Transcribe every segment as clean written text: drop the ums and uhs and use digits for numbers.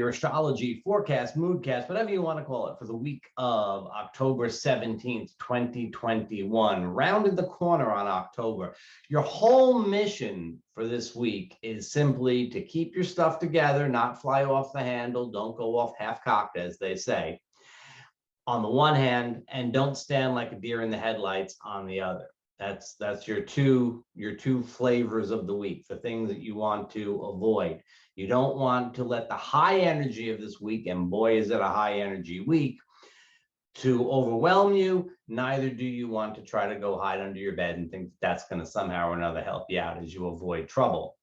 your astrology forecast, moodcast, whatever you want to call it, for the week of October 17th, 2021. Rounded the corner on October. Your whole mission for this week is simply to keep your stuff together, not fly off the handle, don't go off half-cocked, as they say, on the one hand, and don't stand like a deer in the headlights on the other. That's your two flavors of the week, the things that you want to avoid. You don't want to let the high energy of this week, and boy, is it a high energy week, to overwhelm you. Neither do you want to try to go hide under your bed and think that's going to somehow or another help you out as you avoid trouble.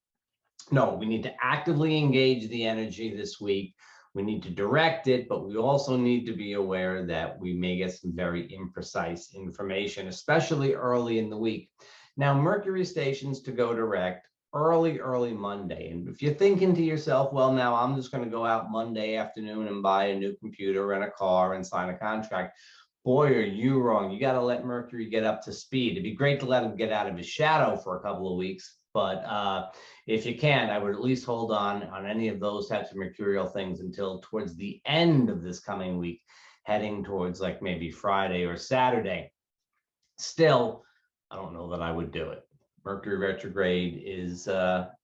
No, we need to actively engage the energy this week. We need to direct it, but we also need to be aware that we may get some very imprecise information, especially early in the week. Now, Mercury stations to go direct early Monday. And if you're thinking to yourself, well, now I'm just going to go out Monday afternoon and buy a new computer and a car and sign a contract, boy, are you wrong. You got to let Mercury get up to speed. It'd be great to let him get out of his shadow for a couple of weeks. But if you can, I would at least hold on any of those types of mercurial things until towards the end of this coming week, heading towards like maybe Friday or Saturday. Still, I don't know that I would do it. Mercury retrograde is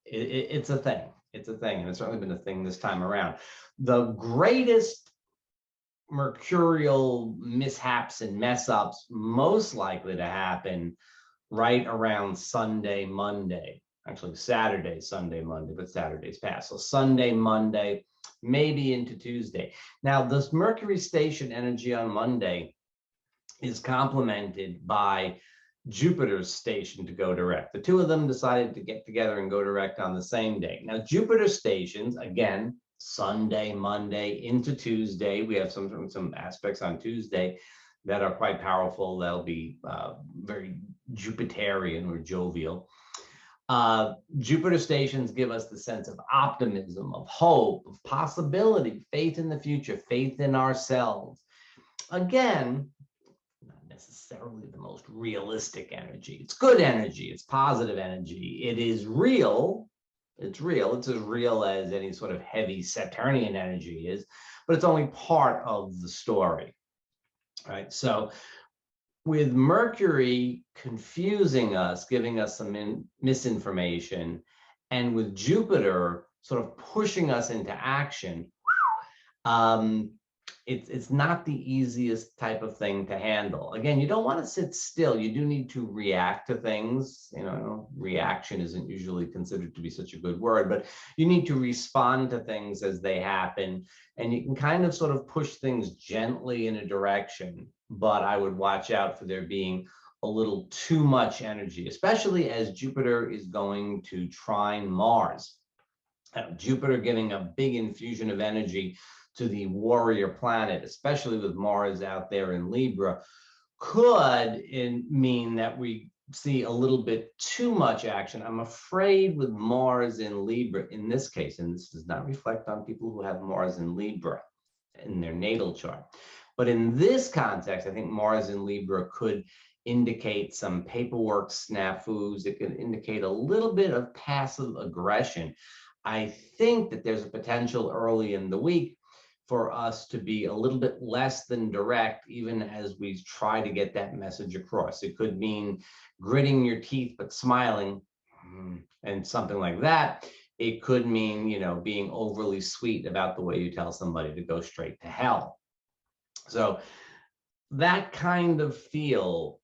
it's a thing. It's a thing, and it's certainly been a thing this time around. The greatest mercurial mishaps and mess ups most likely to happen right around Sunday, Monday, actually Saturday, Sunday, Monday, but Saturday's past. So Sunday, Monday, maybe into Tuesday. Now, this Mercury station energy on Monday is complemented by Jupiter's station to go direct. The two of them decided to get together and go direct on the same day. Now, Jupiter stations, again, Sunday, Monday into Tuesday. We have some aspects on Tuesday that are quite powerful. They'll be very Jupiterian or jovial. Jupiter stations give us the sense of optimism, of hope, of possibility, faith in the future, faith in ourselves. Again, not necessarily the most realistic energy. It's good energy. It's positive energy. It is real. It's real. It's as real as any sort of heavy Saturnian energy is, but it's only part of the story. Right. So with Mercury confusing us, giving us some misinformation, and with Jupiter sort of pushing us into action, it's not the easiest type of thing to handle. Again, you don't want to sit still. You do need to react to things. You know, reaction isn't usually considered to be such a good word, but you need to respond to things as they happen. And you can kind of sort of push things gently in a direction, but I would watch out for there being a little too much energy, especially as Jupiter is going to trine Mars. Jupiter giving a big infusion of energy to the warrior planet, especially with Mars out there in Libra, could mean that we see a little bit too much action. I'm afraid with Mars in Libra in this case, and this does not reflect on people who have Mars in Libra in their natal chart, but in this context, I think Mars in Libra could indicate some paperwork snafus. It could indicate a little bit of passive aggression. I think that there's a potential early in the week for us to be a little bit less than direct, even as we try to get that message across. It could mean gritting your teeth but smiling and something like that. It could mean, you know, being overly sweet about the way you tell somebody to go straight to hell. So that kind of feel,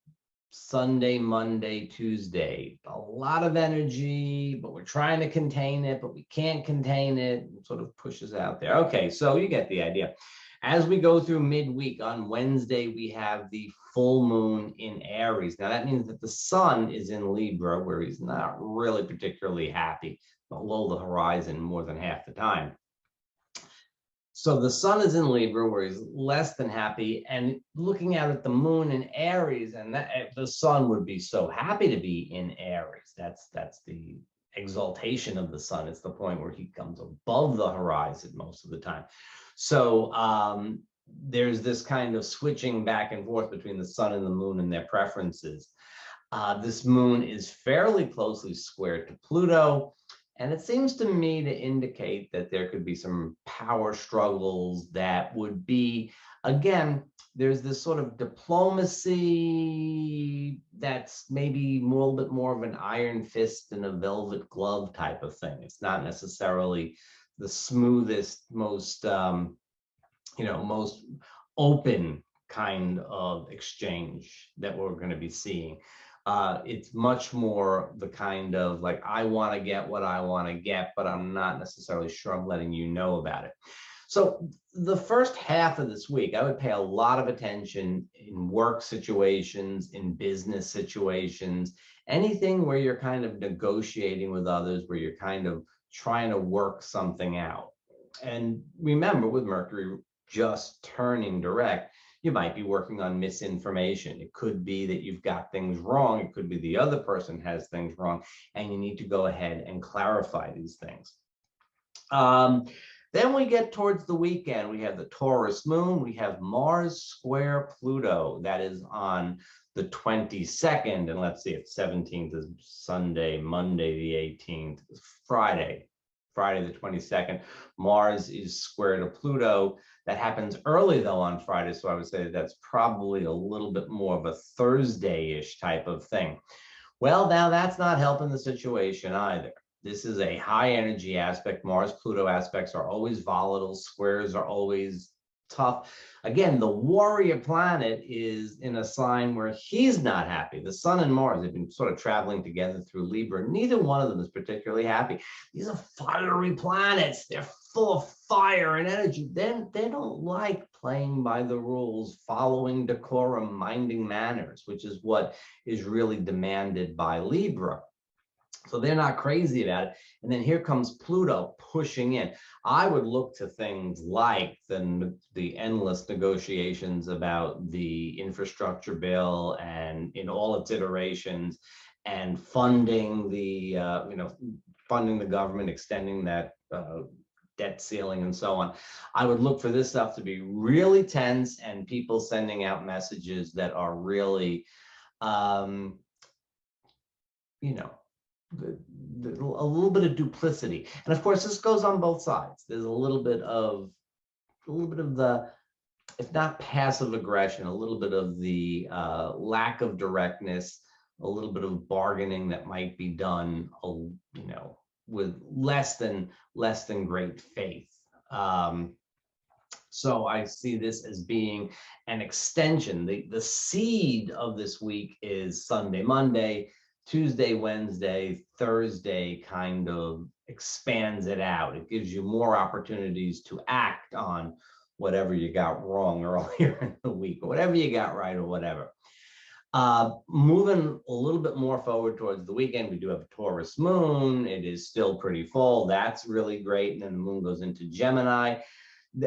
Sunday, Monday, Tuesday, a lot of energy, but we're trying to contain it, but we can't contain it. It sort of pushes out there. Okay, so you get the idea. As we go through midweek, on Wednesday, we have the full moon in Aries. Now, that means that the sun is in Libra, where he's not really particularly happy, below the horizon more than half the time. So the sun is in Libra, where he's less than happy, and looking out at the moon in Aries, and the sun would be so happy to be in Aries. That's the exaltation of the sun. It's the point where he comes above the horizon most of the time. So there's this kind of switching back and forth between the sun and the moon and their preferences. This moon is fairly closely squared to Pluto, And it seems to me to indicate that there could be some power struggles that would be, again, there's this sort of diplomacy that's maybe more, a little bit more of an iron fist and a velvet glove type of thing. It's not necessarily the smoothest, most, most open kind of exchange that we're going to be seeing. It's much more the kind of like, I want to get what I want to get, but I'm not necessarily sure I'm letting you know about it. So the first half of this week, I would pay a lot of attention in work situations, in business situations, anything where you're kind of negotiating with others, where you're kind of trying to work something out. And remember, with Mercury just turning direct, you might be working on misinformation. It could be that you've got things wrong. It could be the other person has things wrong, and you need to go ahead and clarify these things. Then we get towards the weekend. We have the Taurus moon. We have Mars square Pluto. That is on the 22nd. And let's see, if 17th is Sunday, Monday the 18th, Friday the 22nd. Mars is square to Pluto. That happens early, though, on Friday. So I would say that's probably a little bit more of a Thursday-ish type of thing. Well, now that's not helping the situation either. This is a high energy aspect. Mars Pluto aspects are always volatile. Squares are always tough. Again, the warrior planet is in a sign where he's not happy. The Sun and Mars have been sort of traveling together through Libra. Neither one of them is particularly happy. These are fiery planets. They're full of fire and energy. Then they don't like playing by the rules, following decorum, minding manners, which is what is really demanded by Libra. So they're not crazy about it. And then here comes Pluto pushing in. I would look to things like the endless negotiations about the infrastructure bill and in all its iterations, and funding funding the government, extending that debt ceiling and so on. I would look for this stuff to be really tense and people sending out messages that are really, a little bit of duplicity. And of course, this goes on both sides. There's a little bit of the, if not passive aggression, a little bit of the lack of directness, a little bit of bargaining that might be done, with less than great faith. So I see this as being an extension. The seed of this week is Sunday, Monday. Tuesday, Wednesday, Thursday kind of expands it out. It gives you more opportunities to act on whatever you got wrong earlier in the week, or whatever you got right, or whatever. Moving a little bit more forward towards the weekend, we do have a Taurus moon. It is still pretty full. That's really great. And then the moon goes into Gemini.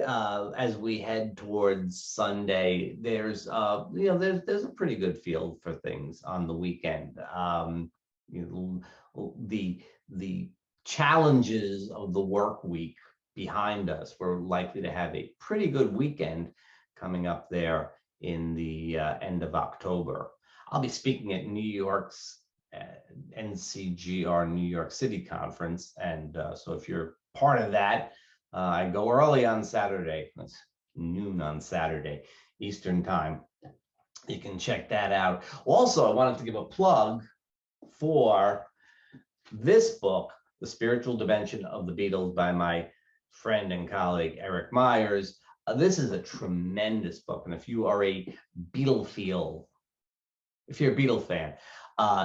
As we head towards Sunday, there's a pretty good feel for things on the weekend. The challenges of the work week behind us, we're likely to have a pretty good weekend coming up there in the end of October. I'll be speaking at New York's NCGR New York City conference, and so if you're part of that, I go early on Saturday. That's noon on Saturday, Eastern time. You can check that out. Also, I wanted to give a plug for this book, The Spiritual Dimension of the Beatles, by my friend and colleague, Eric Meyers. This is a tremendous book. And if you are a Beatle fan,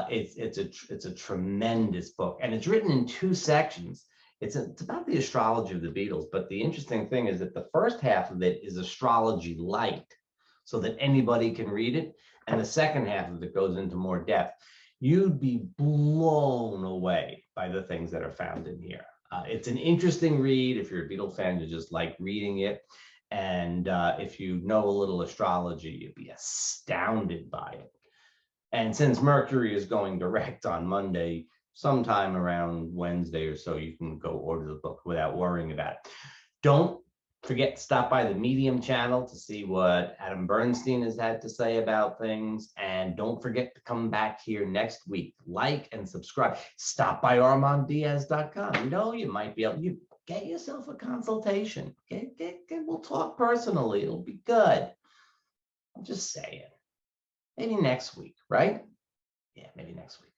it's a tremendous book. And it's written in 2 sections. It's about the astrology of the Beatles, but the interesting thing is that the first half of it is astrology light, so that anybody can read it, and the second half of it goes into more depth. You'd be blown away by the things that are found in here. It's an interesting read. If you're a Beatle fan, you just like reading it, and if you know a little astrology, you'd be astounded by it. And since Mercury is going direct on Monday, sometime around Wednesday or so, you can go order the book without worrying about it. Don't forget to stop by the Medium channel to see what Adam Bernstein has had to say about things. And don't forget to come back here next week. Like and subscribe. Stop by ArmandDiaz.com. You know, you might be able to get yourself a consultation. We'll talk personally. It'll be good. I'm just saying. Maybe next week, right? Yeah, maybe next week.